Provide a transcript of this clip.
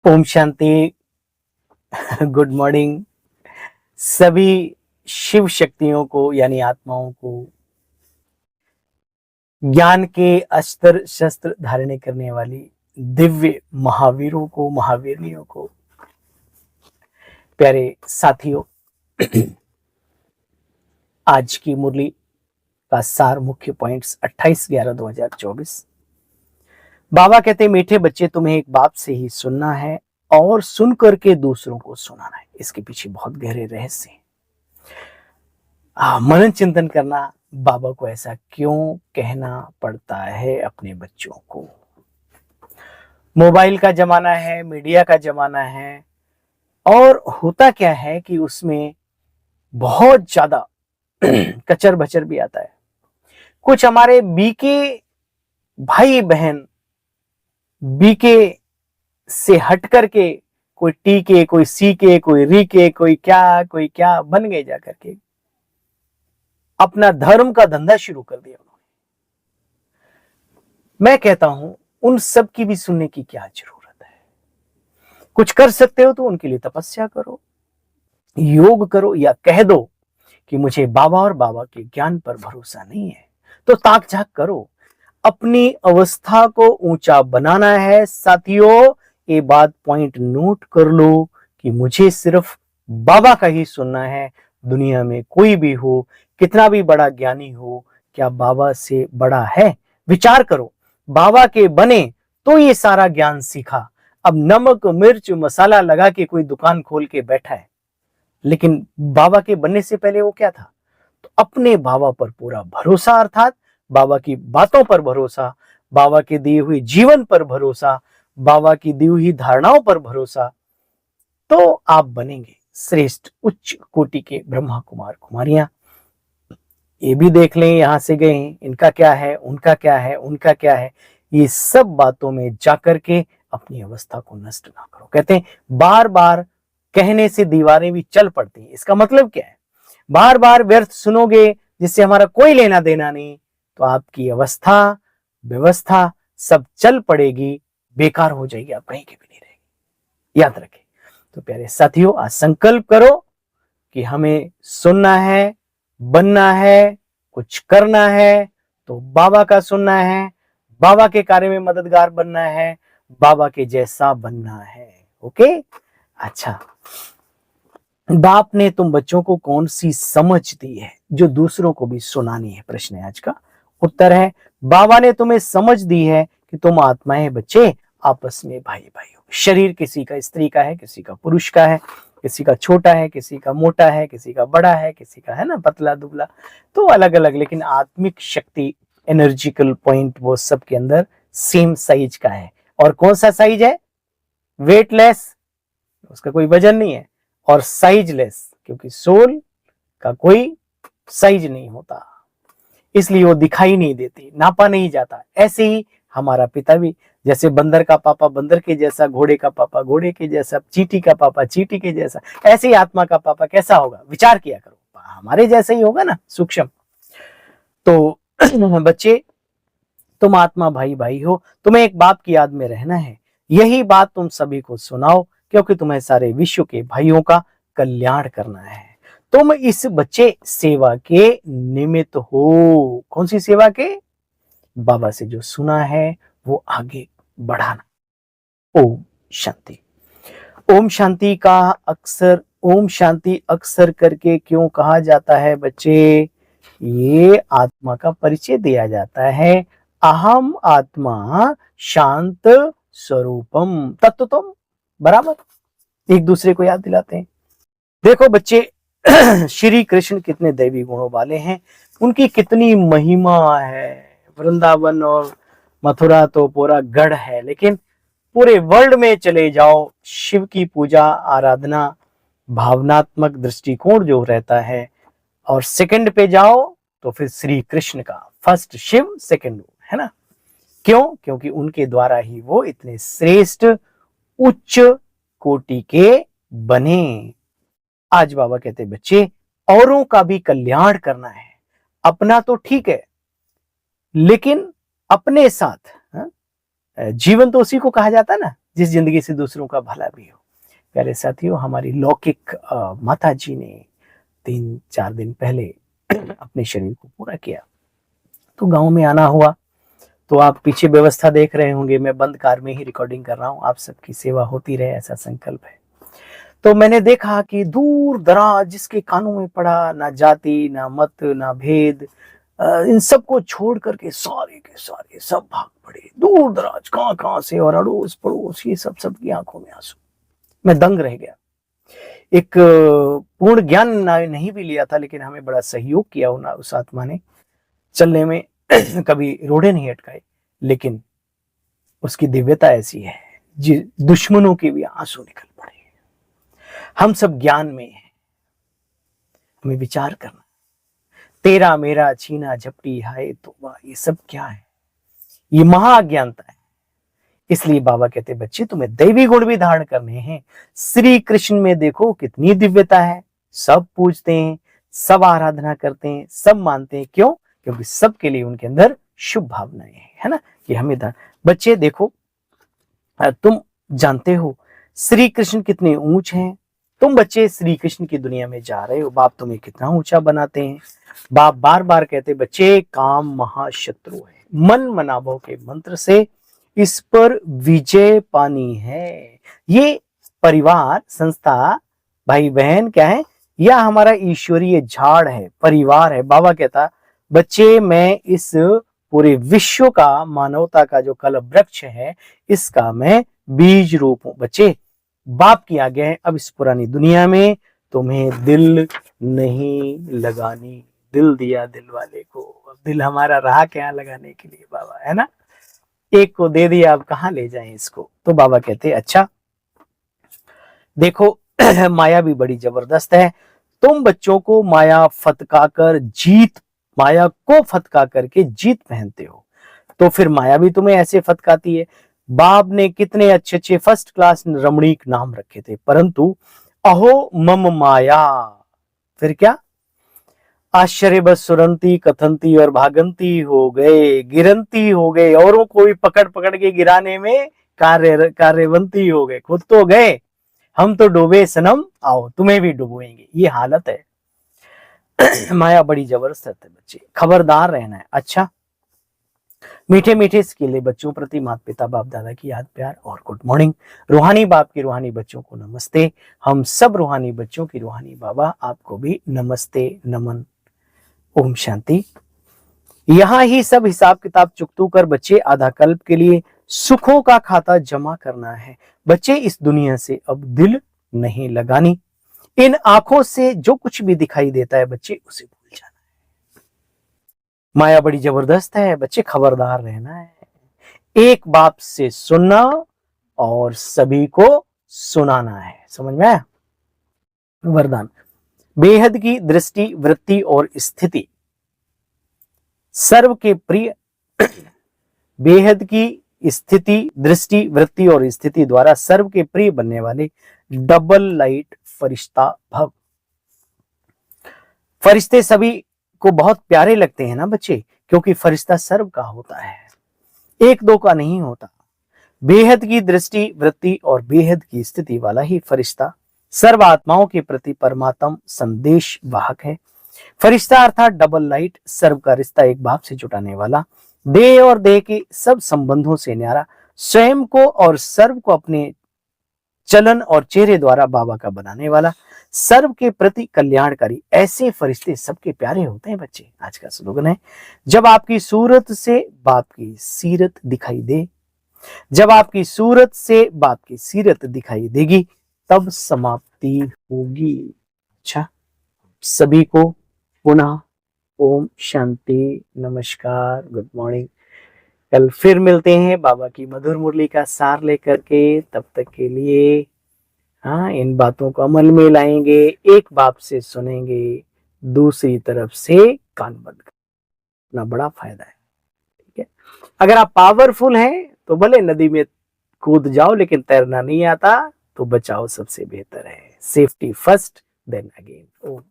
Om Shanti. Good morning सभी शिव शक्तियों को यानी आत्माओं को, ज्ञान के अस्त्र शस्त्र धारण करने वाली दिव्य महावीरों को, महावीरनियों को। प्यारे साथियों, आज की मुरली का सार मुख्य पॉइंट्स 28/11/2024। बाबा कहते, मीठे बच्चे, तुम्हें एक बाप से ही सुनना है और सुन करके दूसरों को सुनाना है। इसके पीछे बहुत गहरे रहस्य हैं। मनन चिंतन करना, बाबा को ऐसा क्यों कहना पड़ता है अपने बच्चों को। मोबाइल का जमाना है, मीडिया का जमाना है, और होता क्या है कि उसमें बहुत ज्यादा कचर बचर भी आता है। कुछ हमारे बीके भाई बहन बीके से हट करके कोई टी के, कोई सी के, कोई री के, कोई क्या बन गए, जाकर के अपना धर्म का धंधा शुरू कर दिया उन्होंने। मैं कहता हूं, उन सब की भी सुनने की क्या जरूरत है। कुछ कर सकते हो तो उनके लिए तपस्या करो, योग करो, या कह दो कि मुझे बाबा और बाबा के ज्ञान पर भरोसा नहीं है, तो ताक झाक करो। अपनी अवस्था को ऊंचा बनाना है। साथियों, ये बात पॉइंट नोट कर लो कि मुझे सिर्फ बाबा का ही सुनना है। दुनिया में कोई भी हो, कितना भी बड़ा ज्ञानी हो, क्या बाबा से बड़ा है? विचार करो, बाबा के बने तो ये सारा ज्ञान सीखा। अब नमक मिर्च मसाला लगा के कोई दुकान खोल के बैठा है, लेकिन बाबा के बनने से पहले वो क्या था? तो अपने बाबा पर पूरा भरोसा, अर्थात बाबा की बातों पर भरोसा, बाबा के दिए हुए जीवन पर भरोसा, बाबा की दी हुई धारणाओं पर भरोसा, तो आप बनेंगे श्रेष्ठ उच्च कोटि के ब्रह्मा कुमार कुमारियां। ये भी देख लें, यहां से गए, इनका क्या है, उनका क्या है, उनका क्या है। ये सब बातों में जाकर के अपनी अवस्था को नष्ट ना करो। कहते हैं बार बार कहने से दीवारें भी चल पड़ती हैं। इसका मतलब क्या है? बार बार व्यर्थ सुनोगे जिससे हमारा कोई लेना देना नहीं, तो आपकी अवस्था व्यवस्था सब चल पड़ेगी, बेकार हो जाएगी, आप कहीं के भी नहीं रहेगी। याद रखें। तो प्यारे साथियों, आज संकल्प करो कि हमें सुनना है, बनना है, कुछ करना है तो बाबा का सुनना है, बाबा के कार्य में मददगार बनना है, बाबा के जैसा बनना है। ओके, अच्छा, बाप ने तुम बच्चों को कौन सी समझ दी है जो दूसरों को भी सुनानी है? प्रश्न है आज का। उत्तर है, बाबा ने तुम्हें समझ दी है कि तुम आत्माएं बच्चे आपस में भाई भाई हो। शरीर किसी का स्त्री का है, किसी का पुरुष का है, किसी का छोटा है, किसी का मोटा है, किसी का बड़ा है, किसी का है ना पतला दुबला, तो अलग अलग, लेकिन आत्मिक शक्ति, एनर्जिकल पॉइंट वो सब के अंदर सेम साइज का है। और कौन सा साइज है? वेटलेस, उसका कोई वजन नहीं है, और साइजलेस, क्योंकि सोल का कोई साइज नहीं होता, इसलिए वो दिखाई नहीं देती, नापा नहीं जाता। ऐसे ही हमारा पिता भी, जैसे बंदर का पापा बंदर के जैसा, घोड़े का पापा घोड़े के जैसा, चींटी का पापा चींटी के जैसा, ऐसे ही आत्मा का पापा कैसा होगा? विचार किया करो, हमारे जैसा ही होगा ना, सूक्ष्म। तो बच्चे, तुम आत्मा भाई भाई हो, तुम्हें एक बाप की याद में रहना है। यही बात तुम सभी को सुनाओ, क्योंकि तुम्हें सारे विश्व के भाइयों का कल्याण करना है। तुम इस बच्चे सेवा के निमित्त हो। कौन सी सेवा के? बाबा से जो सुना है वो आगे बढ़ाना। ओम शांति। ओम शांति का अक्सर ओम शांति अक्सर करके क्यों कहा जाता है बच्चे? ये आत्मा का परिचय दिया जाता है। अहम आत्मा शांत स्वरूपम तत्वतम, बराबर एक दूसरे को याद दिलाते हैं। देखो बच्चे, श्री कृष्ण कितने दैवी गुणों वाले हैं, उनकी कितनी महिमा है। वृंदावन और मथुरा तो पूरा गढ़ है, लेकिन पूरे वर्ल्ड में चले जाओ, शिव की पूजा आराधना भावनात्मक दृष्टिकोण जो रहता है, और सेकंड पे जाओ तो फिर श्री कृष्ण का, फर्स्ट शिव सेकंड, है ना? क्यों? क्योंकि उनके द्वारा ही वो इतने श्रेष्ठ उच्च कोटि के बने। आज बाबा कहते बच्चे, औरों का भी कल्याण करना है। अपना तो ठीक है, लेकिन अपने साथ जीवन तो उसी को कहा जाता है ना जिस जिंदगी से दूसरों का भला भी हो। प्यारे साथियों, हमारी लौकिक माता जी ने 3-4 दिन पहले अपने शरीर को पूरा किया, तो गांव में आना हुआ। तो आप पीछे व्यवस्था देख रहे होंगे, मैं बंद कार में ही रिकॉर्डिंग कर रहा हूँ, आप सबकी सेवा होती रहे ऐसा संकल्प है। तो मैंने देखा कि दूर दराज जिसके कानों में पड़ा, ना जाति ना मत ना भेद, इन सबको छोड़ करके सारे के सारे सब भाग पड़े दूर दराज, कहां से, और अड़ोस पड़ोस ये सबकी आंखों में आंसू। मैं दंग रह गया। एक पूर्ण ज्ञान नहीं भी लिया था, लेकिन हमें बड़ा सहयोग किया उस आत्मा ने चलने में। कभी रोड़े नहीं अटकाए, लेकिन उसकी दिव्यता ऐसी है दुश्मनों के भी आंसू निकल पड़े। हम सब ज्ञान में हैं, हमें विचार करना। तेरा मेरा छीना झपटी हाय तौबा, ये सब क्या है? ये महाअज्ञानता है। इसलिए बाबा कहते बच्चे तुम्हें दैवी गुण भी धारण करने हैं। श्री कृष्ण में देखो कितनी दिव्यता है, सब पूजते हैं, सब आराधना करते हैं, सब मानते हैं। क्यों? क्योंकि सबके लिए उनके अंदर शुभ भावनाएं हैं, है ना। कि हमें बच्चे देखो, तुम जानते हो श्री कृष्ण कितने ऊंच हैं। तुम बच्चे श्री कृष्ण की दुनिया में जा रहे हो, बाप तुम्हें कितना ऊंचा बनाते हैं। बाप बार बार कहते बच्चे काम महाशत्रु है, मन मनाभव के मंत्र से इस पर विजय पानी है। ये परिवार संस्था भाई बहन क्या है, यह हमारा ईश्वरीय झाड़ है, परिवार है। बाबा कहता बच्चे मैं इस पूरे विश्व का, मानवता का जो कल वृक्ष है, इसका मैं बीज रूप हूं। बच्चे बाप की आज्ञा है, अब इस पुरानी दुनिया में तुम्हें दिल नहीं लगानी। दिल दिया दिल वाले को, अब दिल हमारा रहा क्या लगाने के लिए बाबा, है ना। एक को दे दिया, अब कहां ले जाएं इसको। तो बाबा कहते अच्छा देखो माया भी बड़ी जबरदस्त है। तुम बच्चों को माया को फटका करके जीत पहनते हो, तो फिर माया भी तुम्हें ऐसे फटकाती है। बाप ने कितने अच्छे अच्छे फर्स्ट क्लास रमणीक नाम रखे थे, परंतु अहो मम माया, फिर क्या? आश्चर्य बस सुरंती कथंती और भागंती हो गए, गिरंती हो गए, औरों को भी पकड़ पकड़ के गिराने में कार्यवंती हो गए, खुद तो गए, हम तो डूबे सनम, आओ तुम्हें भी डुबोएंगे। ये हालत है। माया बड़ी जबरदस्त है बच्चे, खबरदार रहना है। अच्छा, मीठे मीठे स्किले बच्चों प्रति माता पिता बाप दादा की याद प्यार और गुड मॉर्निंग। रूहानी बाप की रूहानी बच्चों को नमस्ते। हम सब रूहानी बच्चों की रूहानी बाबा आपको भी नमस्ते नमन। ओम शांति। यहां ही सब हिसाब किताब चुकतू कर बच्चे आधा कल्प के लिए सुखों का खाता जमा करना है। बच्चे इस दुनिया से अब दिल नहीं लगानी। इन आंखों से जो कुछ भी दिखाई देता है बच्चे उसे भूल जाना है। माया बड़ी जबरदस्त है बच्चे, खबरदार रहना है। एक बाप से सुनना और सभी को सुनाना है। समझ में आया? वरदान। बेहद की दृष्टि वृत्ति और स्थिति सर्व के प्रिय बेहद की स्थिति दृष्टि वृत्ति और स्थिति द्वारा सर्व के प्रिय बनने वाले डबल लाइट फरिश्ता भव। फरिश्ते सभी को बहुत प्यारे लगते हैं ना बच्चे, क्योंकि फरिश्ता सर्व का होता है, एक दो का नहीं होता। बेहद की दृष्टि वृत्ति और बेहद की स्थिति वाला ही फरिश्ता सर्व आत्माओं के प्रति परमात्म संदेश वाहक है। फरिश्ता अर्थात डबल लाइट, सर्व का रिश्ता एक बाप से जुटाने वाला, देह और देह के सब संबंधों से न्यारा, स्वयं को और सर्व को अपने चलन और चेहरे द्वारा बाबा का बनाने वाला, सर्व के प्रति कल्याणकारी। ऐसे फरिश्ते सबके प्यारे होते हैं बच्चे। आज का स्लोगन है, जब आपकी सूरत से बाप की सीरत दिखाई दे, जब आपकी सूरत से बाप की सीरत दिखाई देगी तब समाप्ति होगी। अच्छा, सभी को पुनः ओम शांति, नमस्कार, गुड मॉर्निंग। कल फिर मिलते हैं बाबा की मधुर मुरली का सार लेकर के। तब तक के लिए हाँ, इन बातों को अमल में लाएंगे, एक बाप से सुनेंगे, दूसरी तरफ से कान बंद करना, बड़ा फायदा है। ठीक है, अगर आप पावरफुल हैं तो भले नदी में कूद जाओ, लेकिन तैरना नहीं आता तो बचाओ सबसे बेहतर है। Safety first then again. ओम